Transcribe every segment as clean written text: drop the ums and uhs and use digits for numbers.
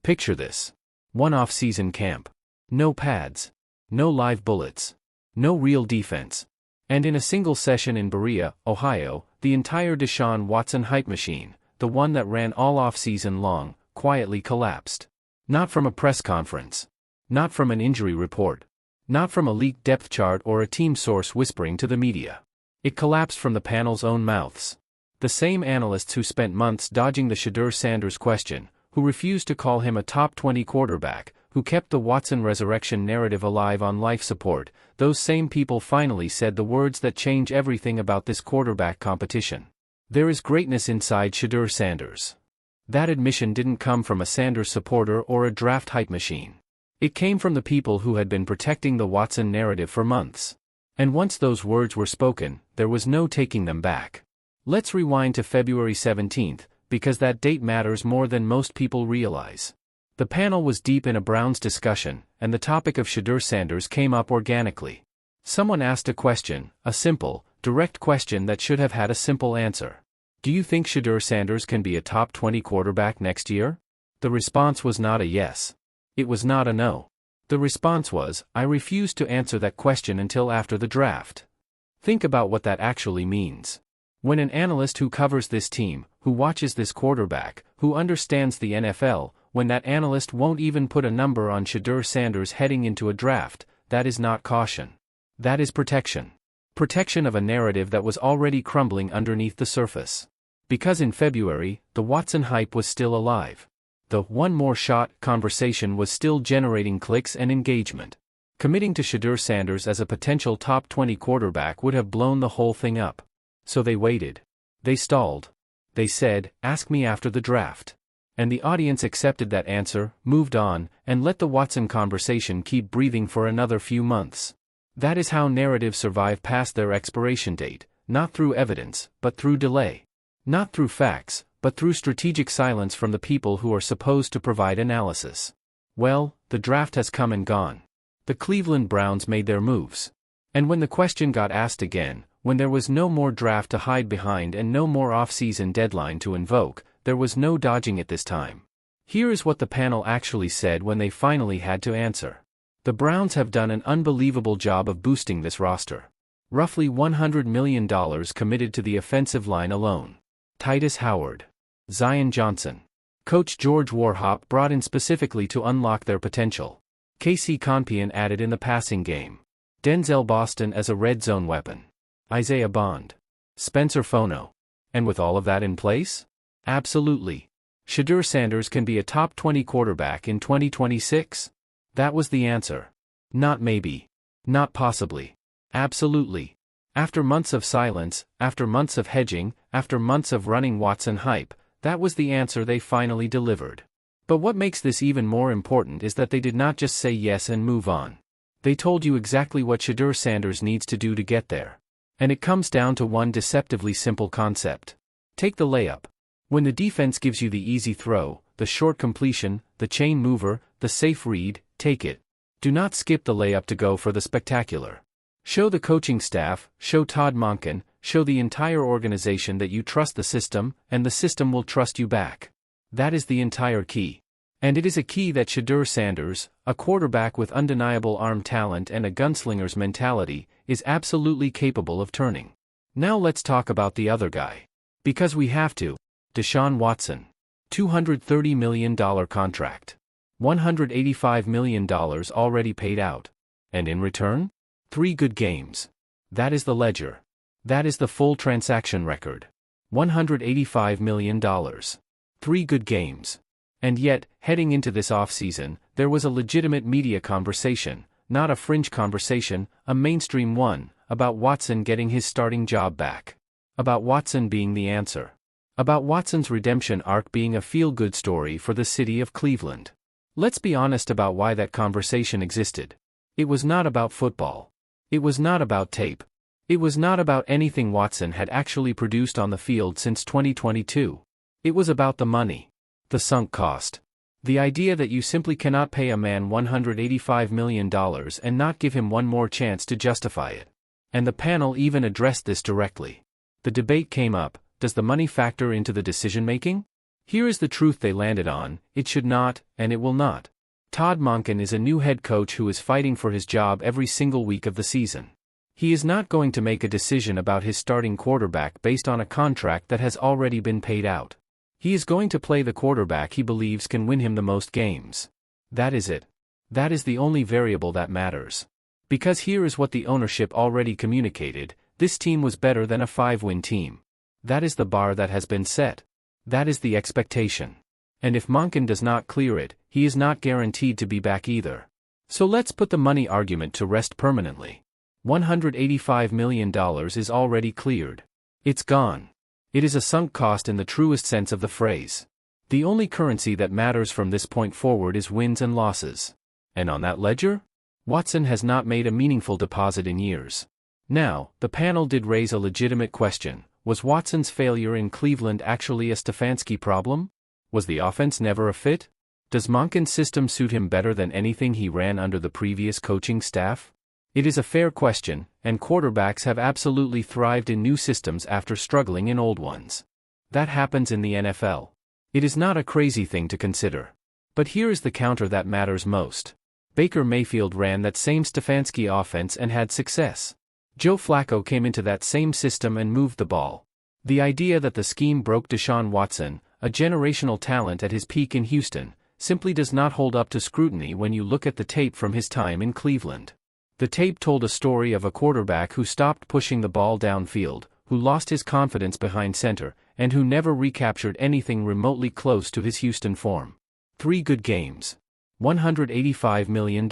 Picture this. One off-season camp. No pads. No live bullets. No real defense. And in a single session in Berea, Ohio, the entire Deshaun Watson hype machine, the one that ran all off-season long, quietly collapsed. Not from a press conference. Not from an injury report. Not from a leaked depth chart or a team source whispering to the media. It collapsed from the panel's own mouths. The same analysts who spent months dodging the Shedeur Sanders question, who refused to call him a top 20 quarterback, who kept the Watson resurrection narrative alive on life support, those same people finally said the words that change everything about this quarterback competition. There is greatness inside Shedeur Sanders. That admission didn't come from a Sanders supporter or a draft hype machine. It came from the people who had been protecting the Watson narrative for months. And once those words were spoken, there was no taking them back. Let's rewind to February 17th, because that date matters more than most people realize. The panel was deep in a Browns discussion, and the topic of Shedeur Sanders came up organically. Someone asked a question, a simple, direct question that should have had a simple answer. Do you think Shedeur Sanders can be a top 20 quarterback next year? The response was not a yes. It was not a no. The response was, I refuse to answer that question until after the draft. Think about what that actually means. When an analyst who covers this team, who watches this quarterback, who understands the NFL, when that analyst won't even put a number on Shedeur Sanders heading into a draft, that is not caution. That is protection. Protection of a narrative that was already crumbling underneath the surface. Because in February, the Watson hype was still alive. The one more shot conversation was still generating clicks and engagement. Committing to Shedeur Sanders as a potential top 20 quarterback would have blown the whole thing up. So they waited. They stalled. They said, ask me after the draft. And the audience accepted that answer, moved on, and let the Watson conversation keep breathing for another few months. That is how narratives survive past their expiration date, not through evidence, but through delay. Not through facts, but through strategic silence from the people who are supposed to provide analysis. Well, the draft has come and gone. The Cleveland Browns made their moves. And when the question got asked again, when there was no more draft to hide behind and no more off-season deadline to invoke, there was no dodging it this time. Here is what the panel actually said when they finally had to answer. The Browns have done an unbelievable job of boosting this roster. Roughly $100 million committed to the offensive line alone. Titus Howard. Zion Johnson. Coach George Warhop brought in specifically to unlock their potential. KC Conpion added in the passing game. Denzel Boston as a red zone weapon. Isaiah Bond. Spencer Fono. And with all of that in place? Absolutely. Shedeur Sanders can be a top 20 quarterback in 2026? That was the answer. Not maybe. Not possibly. Absolutely. After months of silence, after months of hedging, after months of running Watson hype, that was the answer they finally delivered. But what makes this even more important is that they did not just say yes and move on. They told you exactly what Shedeur Sanders needs to do to get there. And it comes down to one deceptively simple concept. Take the layup. When the defense gives you the easy throw, the short completion, the chain mover, the safe read, take it. Do not skip the layup to go for the spectacular. Show the coaching staff, show Todd Monken, show the entire organization that you trust the system, and the system will trust you back. That is the entire key. And it is a key that Shedeur Sanders, a quarterback with undeniable arm talent and a gunslinger's mentality, is absolutely capable of turning. Now let's talk about the other guy. Because we have to. Deshaun Watson. $230 million contract. $185 million already paid out. And in return? 3 good games. That is the ledger. That is the full transaction record. $185 million. 3 good games. And yet, heading into this offseason, there was a legitimate media conversation, not a fringe conversation, a mainstream one, about Watson getting his starting job back. About Watson being the answer. About Watson's redemption arc being a feel-good story for the city of Cleveland. Let's be honest about why that conversation existed. It was not about football. It was not about tape. It was not about anything Watson had actually produced on the field since 2022. It was about the money. The sunk cost. The idea that you simply cannot pay a man $185 million and not give him one more chance to justify it. And the panel even addressed this directly. The debate came up, does the money factor into the decision-making? Here is the truth they landed on: it should not, and it will not. Todd Monken is a new head coach who is fighting for his job every single week of the season. He is not going to make a decision about his starting quarterback based on a contract that has already been paid out. He is going to play the quarterback he believes can win him the most games. That is it. That is the only variable that matters. Because here is what the ownership already communicated: this team was better than a 5-win team. That is the bar that has been set. That is the expectation. And if Monken does not clear it, he is not guaranteed to be back either. So let's put the money argument to rest permanently. $185 million is already cleared. It's gone. It is a sunk cost in the truest sense of the phrase. The only currency that matters from this point forward is wins and losses. And on that ledger? Watson has not made a meaningful deposit in years. Now, the panel did raise a legitimate question: was Watson's failure in Cleveland actually a Stefanski problem? Was the offense never a fit? Does Monken's system suit him better than anything he ran under the previous coaching staff? It is a fair question, and quarterbacks have absolutely thrived in new systems after struggling in old ones. That happens in the NFL. It is not a crazy thing to consider. But here is the counter that matters most. Baker Mayfield ran that same Stefanski offense and had success. Joe Flacco came into that same system and moved the ball. The idea that the scheme broke Deshaun Watson, a generational talent at his peak in Houston, simply does not hold up to scrutiny when you look at the tape from his time in Cleveland. The tape told a story of a quarterback who stopped pushing the ball downfield, who lost his confidence behind center, and who never recaptured anything remotely close to his Houston form. 3 good games. $185 million.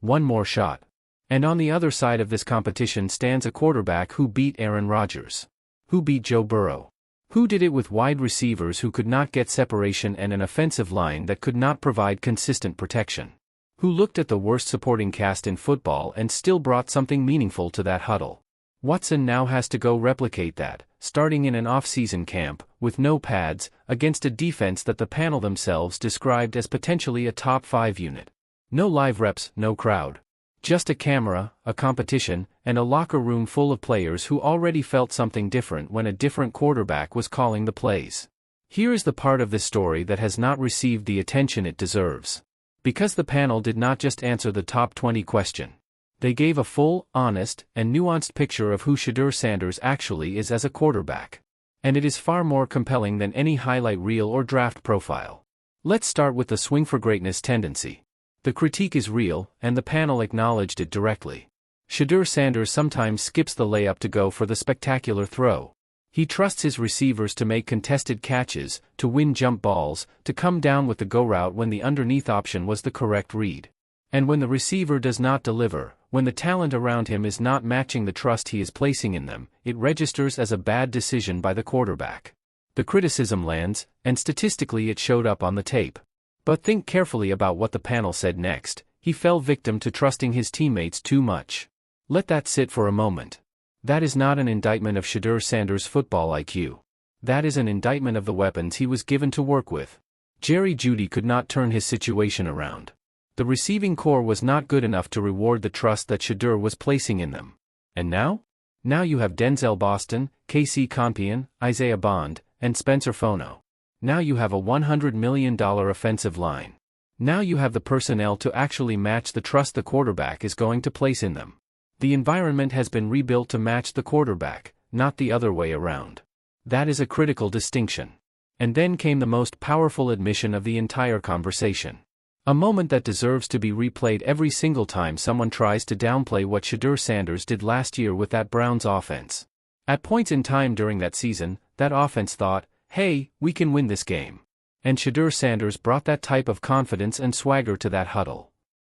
One more shot. And on the other side of this competition stands a quarterback who beat Aaron Rodgers. Who beat Joe Burrow. Who did it with wide receivers who could not get separation and an offensive line that could not provide consistent protection. Who looked at the worst supporting cast in football and still brought something meaningful to that huddle. Watson now has to go replicate that, starting in an off-season camp, with no pads, against a defense that the panel themselves described as potentially a top 5 unit. No live reps, no crowd. Just a camera, a competition, and a locker room full of players who already felt something different when a different quarterback was calling the plays. Here is the part of this story that has not received the attention it deserves. Because the panel did not just answer the top 20 question. They gave a full, honest, and nuanced picture of who Shedeur Sanders actually is as a quarterback. And it is far more compelling than any highlight reel or draft profile. Let's start with the swing for greatness tendency. The critique is real, and the panel acknowledged it directly. Shedeur Sanders sometimes skips the layup to go for the spectacular throw. He trusts his receivers to make contested catches, to win jump balls, to come down with the go route when the underneath option was the correct read. And when the receiver does not deliver, when the talent around him is not matching the trust he is placing in them, it registers as a bad decision by the quarterback. The criticism lands, and statistically it showed up on the tape. But think carefully about what the panel said next. He fell victim to trusting his teammates too much. Let that sit for a moment. That is not an indictment of Shedeur Sanders' football IQ. That is an indictment of the weapons he was given to work with. Jerry Jeudy could not turn his situation around. The receiving core was not good enough to reward the trust that Shedeur was placing in them. And now? Now you have Denzel Boston, KC Conpion, Isaiah Bond, and Spencer Fono. Now you have a $100 million offensive line. Now you have the personnel to actually match the trust the quarterback is going to place in them. The environment has been rebuilt to match the quarterback, not the other way around. That is a critical distinction. And then came the most powerful admission of the entire conversation. A moment that deserves to be replayed every single time someone tries to downplay what Shedeur Sanders did last year with that Browns offense. At points in time during that season, that offense thought, hey, we can win this game. And Shedeur Sanders brought that type of confidence and swagger to that huddle.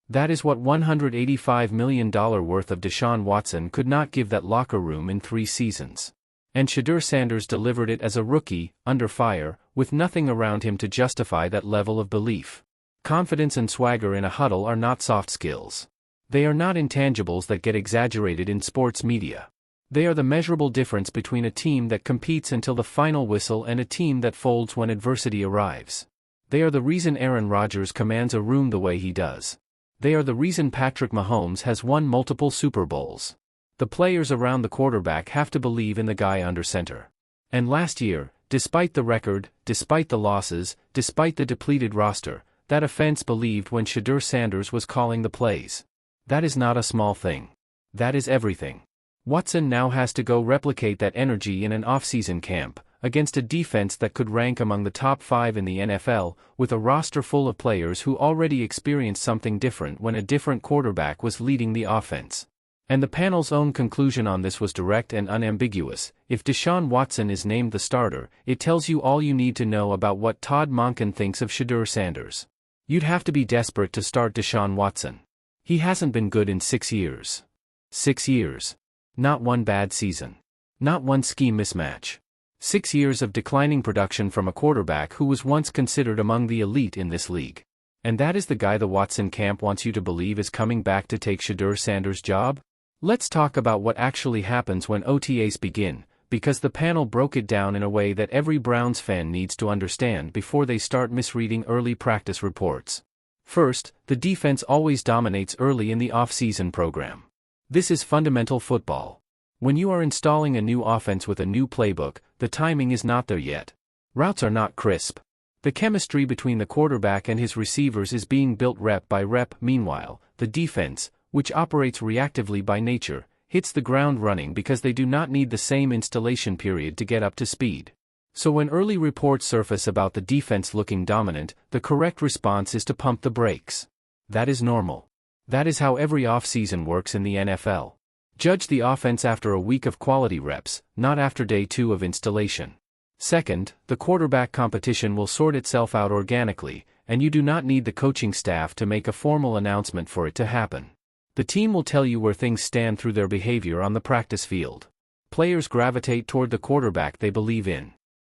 That is what $185 million worth of Deshaun Watson could not give that locker room in 3 seasons. And Shedeur Sanders delivered it as a rookie, under fire, with nothing around him to justify that level of belief. Confidence and swagger in a huddle are not soft skills. They are not intangibles that get exaggerated in sports media. They are the measurable difference between a team that competes until the final whistle and a team that folds when adversity arrives. They are the reason Aaron Rodgers commands a room the way he does. They are the reason Patrick Mahomes has won multiple Super Bowls. The players around the quarterback have to believe in the guy under center. And last year, Despite the record, despite the losses, despite the depleted roster, that offense believed when Shedeur Sanders was calling the plays. That is not a small thing. That is everything. Watson now has to go replicate that energy in an offseason camp, against a defense that could rank among the top 5 in the NFL, with a roster full of players who already experienced something different when a different quarterback was leading the offense. And the panel's own conclusion on this was direct and unambiguous. If Deshaun Watson is named the starter, it tells you all you need to know about what Todd Monken thinks of Shedeur Sanders. You'd have to be desperate to start Deshaun Watson. He hasn't been good in 6 years. 6 years. Not one bad season. Not one scheme mismatch. 6 years of declining production from a quarterback who was once considered among the elite in this league. And that is the guy the Watson camp wants you to believe is coming back to take Shedeur Sanders' job? Let's talk about what actually happens when OTAs begin, because the panel broke it down in a way that every Browns fan needs to understand before they start misreading early practice reports. First, the defense always dominates early in the off-season program. This is fundamental football. When you are installing a new offense with a new playbook, the timing is not there yet. Routes are not crisp. The chemistry between the quarterback and his receivers is being built rep by rep. Meanwhile, the defense, which operates reactively by nature, hits the ground running because they do not need the same installation period to get up to speed. So when early reports surface about the defense looking dominant, the correct response is to pump the brakes. That is normal. That is how every offseason works in the NFL. Judge the offense after a week of quality reps, not after day 2 of installation. Second, the quarterback competition will sort itself out organically, and you do not need the coaching staff to make a formal announcement for it to happen. The team will tell you where things stand through their behavior on the practice field. Players gravitate toward the quarterback they believe in.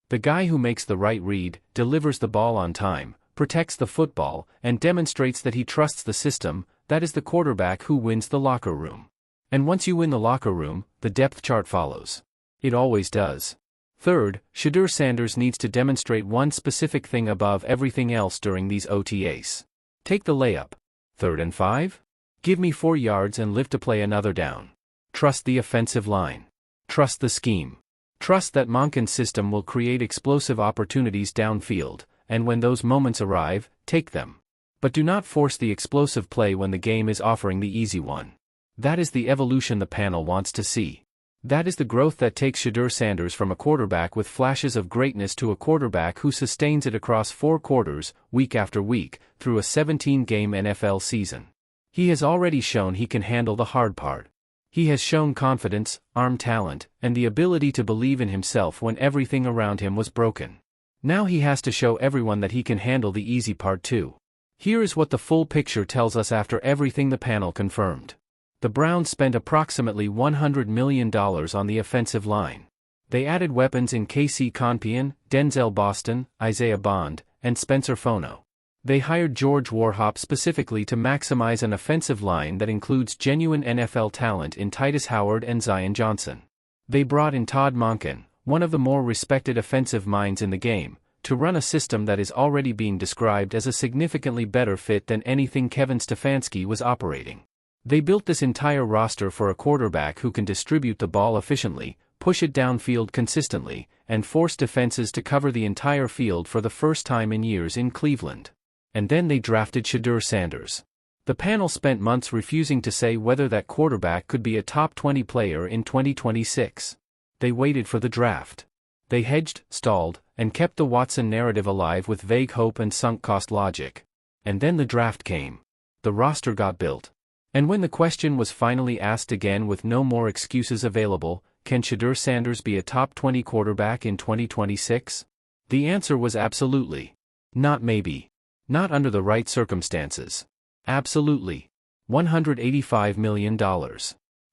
The guy who makes the right read, delivers the ball on time, protects the football, and demonstrates that he trusts the system, that is the quarterback who wins the locker room. And once you win the locker room, the depth chart follows. It always does. Third, Shedeur Sanders needs to demonstrate one specific thing above everything else during these OTAs. Take the layup. 3rd and 5? Give me 4 yards and live to play another down. Trust the offensive line. Trust the scheme. Trust that Monken's system will create explosive opportunities downfield, and when those moments arrive, take them. But do not force the explosive play when the game is offering the easy one. That is the evolution the panel wants to see. That is the growth that takes Shedeur Sanders from a quarterback with flashes of greatness to a quarterback who sustains it across 4 quarters, week after week, through a 17-game NFL season. He has already shown he can handle the hard part. He has shown confidence, arm talent, and the ability to believe in himself when everything around him was broken. Now he has to show everyone that he can handle the easy part too. Here is what the full picture tells us after everything the panel confirmed. The Browns spent approximately $100 million on the offensive line. They added weapons in KC Conpion, Denzel Boston, Isaiah Bond, and Spencer Fono. They hired George Warhop specifically to maximize an offensive line that includes genuine NFL talent in Titus Howard and Zion Johnson. They brought in Todd Monken, one of the more respected offensive minds in the game, to run a system that is already being described as a significantly better fit than anything Kevin Stefanski was operating. They built this entire roster for a quarterback who can distribute the ball efficiently, push it downfield consistently, and force defenses to cover the entire field for the first time in years in Cleveland. And then they drafted Shedeur Sanders. The panel spent months refusing to say whether that quarterback could be a top 20 player in 2026. They waited for the draft. They hedged, stalled, and kept the Watson narrative alive with vague hope and sunk cost logic. And then the draft came. The roster got built. And when the question was finally asked again with no more excuses available, can Shedeur Sanders be a top 20 quarterback in 2026? The answer was absolutely. Not maybe. Not under the right circumstances. Absolutely. $185 million.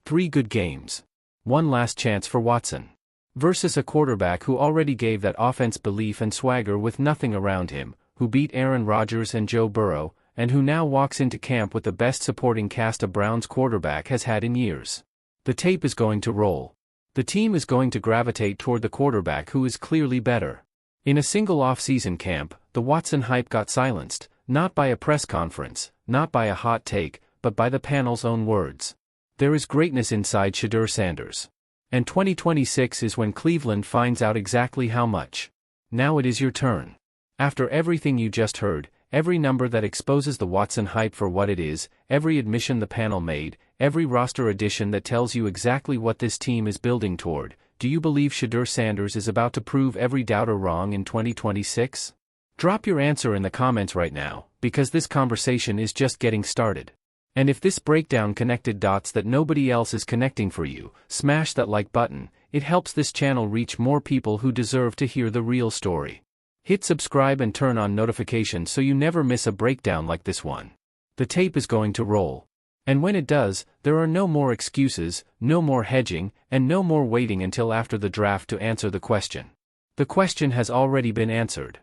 3 good games. One last chance for Watson. Versus a quarterback who already gave that offense belief and swagger with nothing around him, who beat Aaron Rodgers and Joe Burrow, and who now walks into camp with the best supporting cast a Browns quarterback has had in years. The tape is going to roll. The team is going to gravitate toward the quarterback who is clearly better. In a single off-season camp, the Watson hype got silenced, not by a press conference, not by a hot take, but by the panel's own words. There is greatness inside Shedeur Sanders. And 2026 is when Cleveland finds out exactly how much. Now it is your turn. After everything you just heard, every number that exposes the Watson hype for what it is, every admission the panel made, every roster addition that tells you exactly what this team is building toward, do you believe Shedeur Sanders is about to prove every doubter wrong in 2026? Drop your answer in the comments right now, because this conversation is just getting started. And if this breakdown connected dots that nobody else is connecting for you, smash that like button. It helps this channel reach more people who deserve to hear the real story. Hit subscribe and turn on notifications so you never miss a breakdown like this one. The tape is going to roll. And when it does, there are no more excuses, no more hedging, and no more waiting until after the draft to answer the question. The question has already been answered.